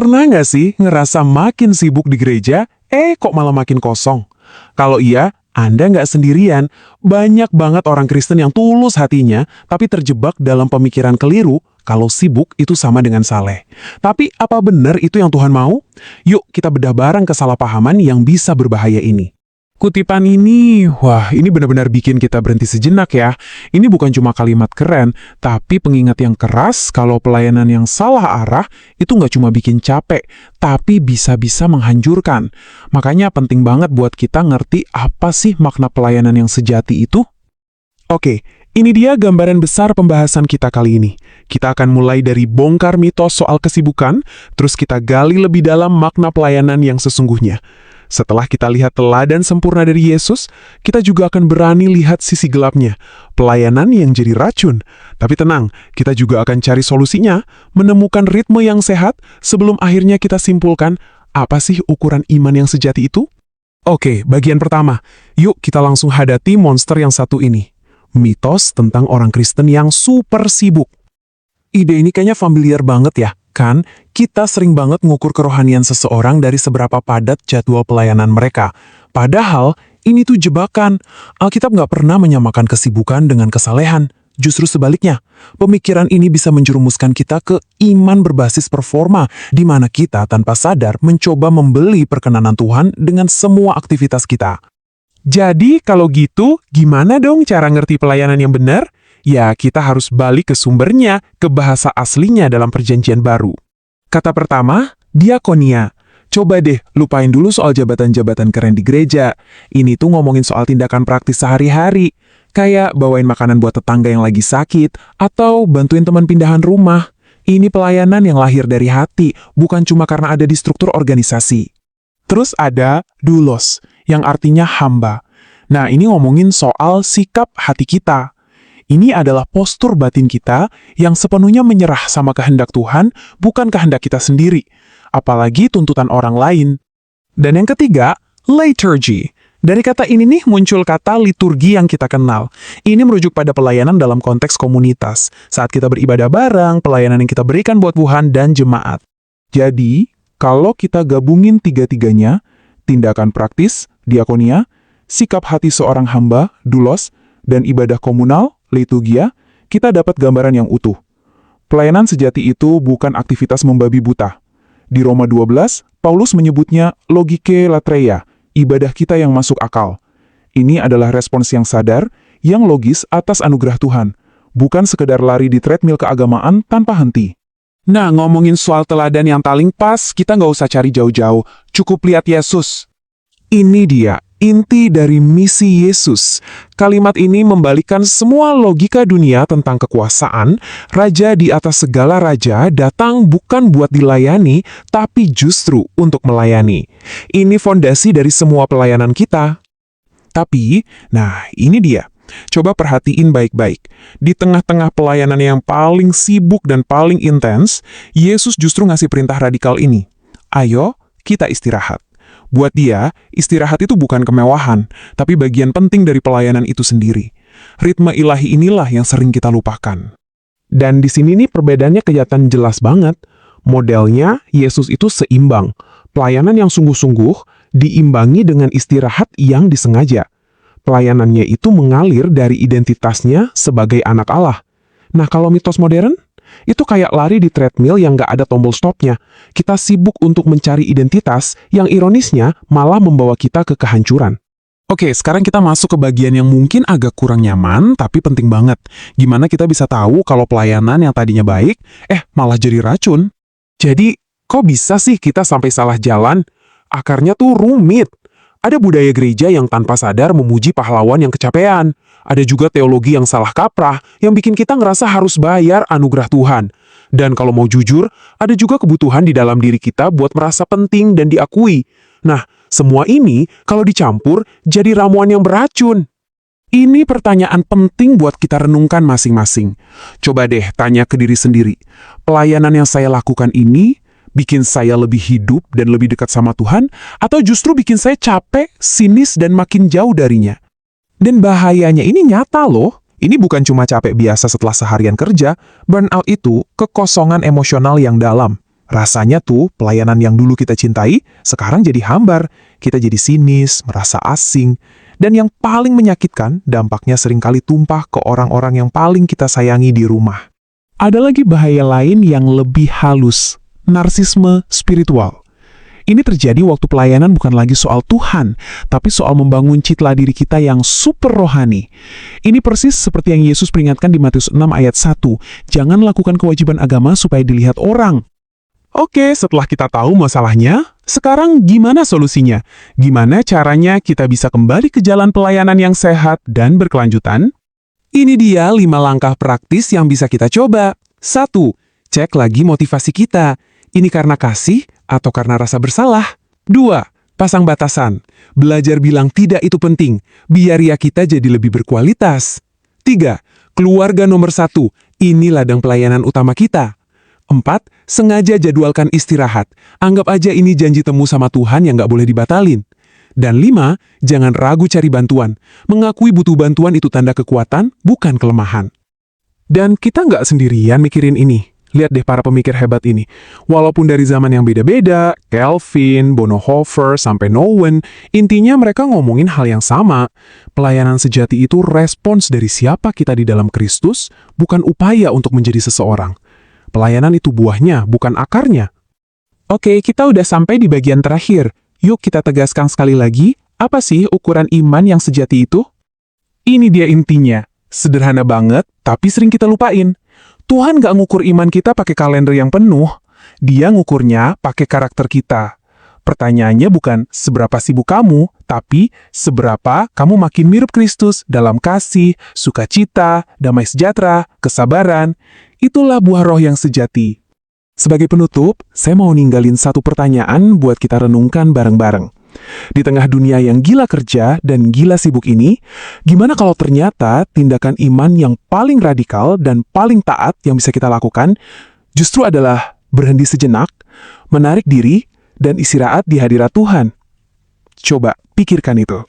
Pernah nggak sih ngerasa makin sibuk di gereja, kok malah makin kosong? Kalau iya, Anda nggak sendirian. Banyak banget orang Kristen yang tulus hatinya, tapi terjebak dalam pemikiran keliru kalau sibuk itu sama dengan saleh. Tapi apa benar itu yang Tuhan mau? Yuk kita bedah bareng kesalahpahaman yang bisa berbahaya ini. Kutipan ini, wah ini benar-benar bikin kita berhenti sejenak ya. Ini bukan cuma kalimat keren, tapi pengingat yang keras kalau pelayanan yang salah arah itu nggak cuma bikin capek, tapi bisa-bisa menghancurkan. Makanya penting banget buat kita ngerti apa sih makna pelayanan yang sejati itu. Oke, ini dia gambaran besar pembahasan kita kali ini. Kita akan mulai dari bongkar mitos soal kesibukan, terus kita gali lebih dalam makna pelayanan yang sesungguhnya. Setelah kita lihat teladan sempurna dari Yesus, kita juga akan berani lihat sisi gelapnya, pelayanan yang jadi racun. Tapi tenang, kita juga akan cari solusinya, menemukan ritme yang sehat, sebelum akhirnya kita simpulkan, apa sih ukuran iman yang sejati itu? Oke, bagian pertama. Yuk kita langsung hadapi monster yang satu ini. Mitos tentang orang Kristen yang super sibuk. Ide ini kayaknya familiar banget ya. Kan, kita sering banget ngukur kerohanian seseorang dari seberapa padat jadwal pelayanan mereka. Padahal, ini tuh jebakan. Alkitab nggak pernah menyamakan kesibukan dengan kesalehan. Justru sebaliknya, pemikiran ini bisa menjerumuskan kita ke iman berbasis performa, di mana kita tanpa sadar mencoba membeli perkenanan Tuhan dengan semua aktivitas kita. Jadi, kalau gitu, gimana dong cara ngerti pelayanan yang benar? Ya, kita harus balik ke sumbernya, ke bahasa aslinya dalam perjanjian baru. Kata pertama, diakonia. Coba deh, lupain dulu soal jabatan-jabatan keren di gereja. Ini tuh ngomongin soal tindakan praktis sehari-hari. Kayak bawain makanan buat tetangga yang lagi sakit, atau bantuin teman pindahan rumah. Ini pelayanan yang lahir dari hati, bukan cuma karena ada di struktur organisasi. Terus ada doulos, yang artinya hamba. Nah, ini ngomongin soal sikap hati kita. Ini adalah postur batin kita yang sepenuhnya menyerah sama kehendak Tuhan, bukan kehendak kita sendiri, apalagi tuntutan orang lain. Dan yang ketiga, liturgy. Dari kata ini nih muncul kata liturgi yang kita kenal. Ini merujuk pada pelayanan dalam konteks komunitas, saat kita beribadah bareng, pelayanan yang kita berikan buat Tuhan dan jemaat. Jadi, kalau kita gabungin tiga-tiganya, tindakan praktis, diakonia, sikap hati seorang hamba, doulos, dan ibadah komunal, liturgia, kita dapat gambaran yang utuh. Pelayanan sejati itu bukan aktivitas membabi buta. Di Roma 12, Paulus menyebutnya logike latreia, ibadah kita yang masuk akal. Ini adalah respons yang sadar, yang logis atas anugerah Tuhan, bukan sekedar lari di treadmill keagamaan tanpa henti. Nah, ngomongin soal teladan yang paling pas, kita nggak usah cari jauh-jauh, cukup lihat Yesus. Ini dia, inti dari misi Yesus. Kalimat ini membalikkan semua logika dunia tentang kekuasaan. Raja di atas segala raja datang bukan buat dilayani, tapi justru untuk melayani. Ini fondasi dari semua pelayanan kita. Tapi, nah ini dia. Coba perhatiin baik-baik. Di tengah-tengah pelayanan yang paling sibuk dan paling intens, Yesus justru ngasih perintah radikal ini. Ayo, kita istirahat. Buat dia, istirahat itu bukan kemewahan, tapi bagian penting dari pelayanan itu sendiri. Ritme ilahi inilah yang sering kita lupakan. Dan di sini nih perbedaannya kelihatan jelas banget. Modelnya, Yesus itu seimbang. Pelayanan yang sungguh-sungguh diimbangi dengan istirahat yang disengaja. Pelayanannya itu mengalir dari identitasnya sebagai anak Allah. Nah, kalau mitos modern, itu kayak lari di treadmill yang nggak ada tombol stopnya. Kita sibuk untuk mencari identitas yang ironisnya malah membawa kita ke kehancuran. Oke, sekarang kita masuk ke bagian yang mungkin agak kurang nyaman, tapi penting banget. Gimana kita bisa tahu kalau pelayanan yang tadinya baik, malah jadi racun? Jadi, kok bisa sih kita sampai salah jalan? Akarnya tuh rumit. Ada budaya gereja yang tanpa sadar memuji pahlawan yang kecapean. Ada juga teologi yang salah kaprah, yang bikin kita ngerasa harus bayar anugerah Tuhan. Dan kalau mau jujur, ada juga kebutuhan di dalam diri kita buat merasa penting dan diakui. Nah, semua ini kalau dicampur jadi ramuan yang beracun. Ini pertanyaan penting buat kita renungkan masing-masing. Coba deh tanya ke diri sendiri. Pelayanan yang saya lakukan ini bikin saya lebih hidup dan lebih dekat sama Tuhan, atau justru bikin saya capek, sinis, dan makin jauh darinya? Dan bahayanya ini nyata loh. Ini bukan cuma capek biasa setelah seharian kerja, burnout itu kekosongan emosional yang dalam. Rasanya tuh pelayanan yang dulu kita cintai, sekarang jadi hambar. Kita jadi sinis, merasa asing. Dan yang paling menyakitkan, dampaknya seringkali tumpah ke orang-orang yang paling kita sayangi di rumah. Ada lagi bahaya lain yang lebih halus, narsisme spiritual. Ini terjadi waktu pelayanan bukan lagi soal Tuhan, tapi soal membangun citra diri kita yang super rohani. Ini persis seperti yang Yesus peringatkan di Matius 6 ayat 1, jangan lakukan kewajiban agama supaya dilihat orang. Oke, setelah kita tahu masalahnya, sekarang gimana solusinya? Gimana caranya kita bisa kembali ke jalan pelayanan yang sehat dan berkelanjutan? Ini dia 5 langkah praktis yang bisa kita coba. 1. Cek lagi motivasi kita. Ini karena kasih atau karena rasa bersalah? 2. Pasang batasan. Belajar bilang tidak itu penting, biar ya kita jadi lebih berkualitas. 3. Keluarga nomor 1. Ini ladang pelayanan utama kita. 4. Sengaja jadwalkan istirahat. Anggap aja ini janji temu sama Tuhan yang nggak boleh dibatalin. Dan 5. Jangan ragu cari bantuan. Mengakui butuh bantuan itu tanda kekuatan, bukan kelemahan. Dan kita nggak sendirian mikirin ini. Lihat deh para pemikir hebat ini. Walaupun dari zaman yang beda-beda, Calvin, Bonhoeffer, sampai Nouwen, intinya mereka ngomongin hal yang sama. Pelayanan sejati itu respons dari siapa kita di dalam Kristus, bukan upaya untuk menjadi seseorang. Pelayanan itu buahnya, bukan akarnya. Oke, kita udah sampai di bagian terakhir. Yuk kita tegaskan sekali lagi, apa sih ukuran iman yang sejati itu? Ini dia intinya. Sederhana banget, tapi sering kita lupain. Tuhan gak ngukur iman kita pakai kalender yang penuh. Dia ngukurnya pakai karakter kita. Pertanyaannya bukan seberapa sibuk kamu, tapi seberapa kamu makin mirip Kristus dalam kasih, sukacita, damai sejahtera, kesabaran. Itulah buah roh yang sejati. Sebagai penutup, saya mau ninggalin satu pertanyaan buat kita renungkan bareng-bareng. Di tengah dunia yang gila kerja dan gila sibuk ini, gimana kalau ternyata tindakan iman yang paling radikal dan paling taat yang bisa kita lakukan justru adalah berhenti sejenak, menarik diri, dan istirahat di hadirat Tuhan? Coba pikirkan itu.